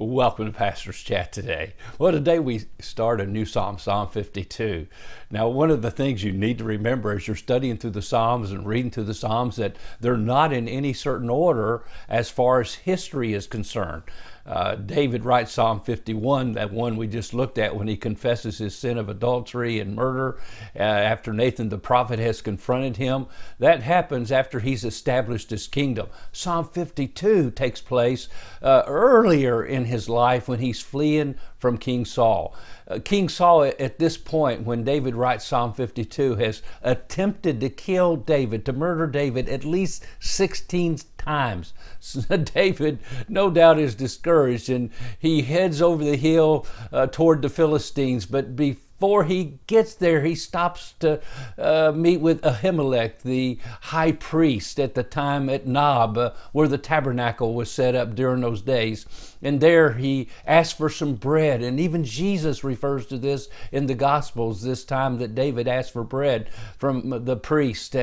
Welcome to Pastor's Chat today. Well, today we start a new Psalm, Psalm 52. Now, one of the things you need to remember as you're studying through the Psalms and reading through the Psalms that they're not in any certain order as far as history is concerned. David writes Psalm 51, that one we just looked at, when he confesses his sin of adultery and murder after Nathan the prophet has confronted him. That happens after he's established his kingdom. Psalm 52 takes place earlier in his life when he's fleeing from King Saul. King Saul, at this point, when David writes Psalm 52, has attempted to kill David, to murder David at least 16 times. So David, no doubt, is discouraged, and he heads over the hill toward the Philistines. But before he gets there, he stops to meet with Ahimelech, the high priest at the time at Nob, where the tabernacle was set up during those days. And there he asks for some bread. And even Jesus refers to this in the Gospels, this time that David asked for bread from the priest.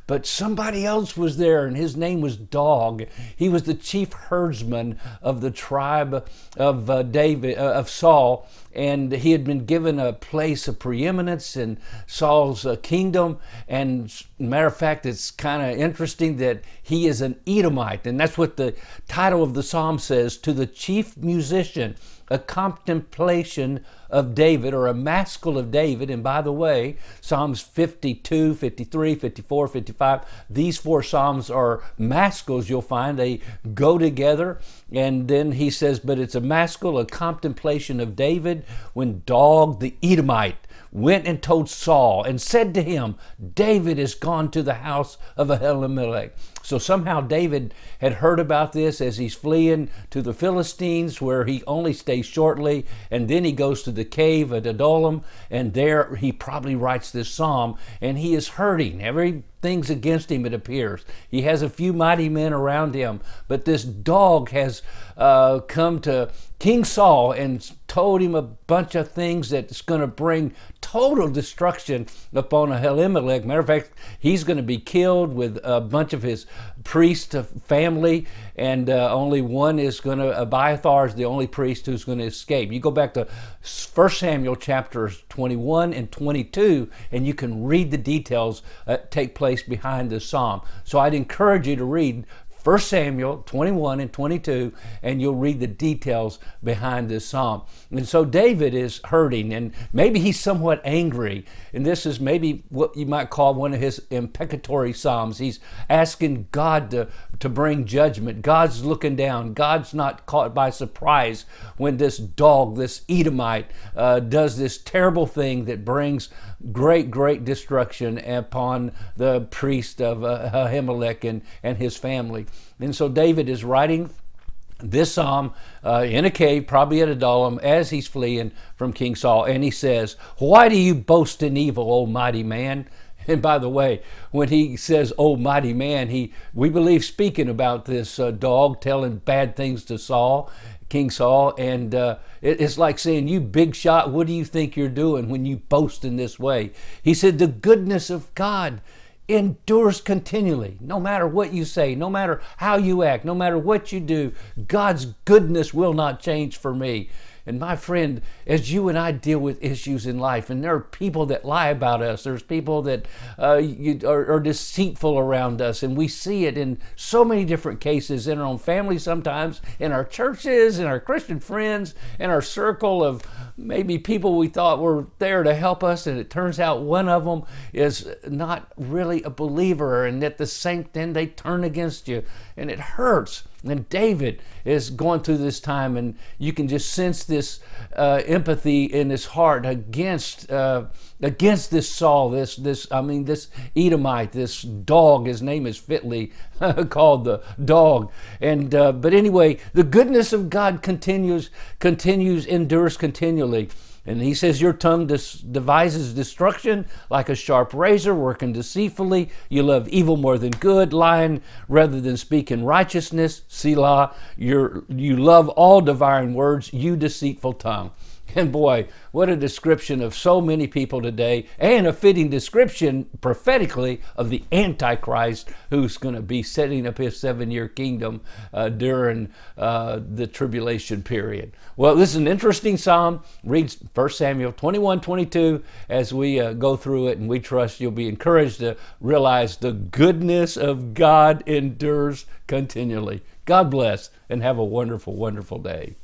But somebody else was there, and his name was Doeg. He was the chief herdsman of the tribe of Saul. And he had been given a place of preeminence in Saul's kingdom. And matter of fact, it's kind of interesting that he is an Edomite. And that's what the title of the psalm says: to the chief musician, a contemplation of David, or a maskil of David. And by the way, Psalms 52, 53, 54, 55, these four Psalms are maskils, you'll find. They go together. And then he says, but it's a maskil, a contemplation of David, when Doeg the Edomite went and told Saul and said to him, David is gone to the house of Ahimelech. So somehow David had heard about this as he's fleeing to the Philistines, where he only stays shortly, and then he goes to the cave at Adullam, and there he probably writes this psalm, and he is hurting. Everything's against him, it appears. He has a few mighty men around him, but this Doeg has come to King Saul and told him a bunch of things that's going to bring total destruction upon Ahimelech. Matter of fact, he's going to be killed with a bunch of his priest family, and only one is going to, Abiathar is the only priest who's going to escape. You go back to 1 Samuel chapters 21 and 22, and you can read the details that take place behind the psalm. So I'd encourage you to read 1 Samuel 21 and 22, and you'll read the details behind this psalm. And so David is hurting, and maybe he's somewhat angry. And this is maybe what you might call one of his imprecatory psalms. He's asking God to bring judgment. God's looking down. God's not caught by surprise when this Doeg, this Edomite, does this terrible thing that brings great destruction upon the priest of Ahimelech and his family. And so David is writing this psalm in a cave, probably at Adullam, as he's fleeing from King Saul. And he says, why do you boast in evil, O mighty man? And by the way, when he says, oh mighty man, we believe speaking about this Doeg telling bad things to Saul, King Saul, and it's like saying, you big shot, what do you think you're doing when you boast in this way? He said, the goodness of God endures continually. No matter what you say, no matter how you act, no matter what you do, God's goodness will not change for me. And my friend, as you and I deal with issues in life, and there are people that lie about us, there's people that are deceitful around us, and we see it in so many different cases, in our own family sometimes, in our churches, in our Christian friends, in our circle of maybe people we thought were there to help us, and it turns out one of them is not really a believer, and at the same time they turn against you, and it hurts. And David is going through this time, and you can just sense this empathy in his heart against this Saul, this Edomite, this Doeg. His name is fitly called the Doeg. And but anyway, the goodness of God endures continually. And he says, your tongue devises destruction like a sharp razor, working deceitfully. You love evil more than good, lying rather than speaking righteousness. Selah, you love all devouring words, you deceitful tongue. And boy, what a description of so many people today, and a fitting description prophetically of the Antichrist who's going to be setting up his 7-year kingdom during the tribulation period. Well, this is an interesting psalm. Read 1 Samuel 21:22 as we go through it, and we trust you'll be encouraged to realize the goodness of God endures continually. God bless, and have a wonderful, wonderful day.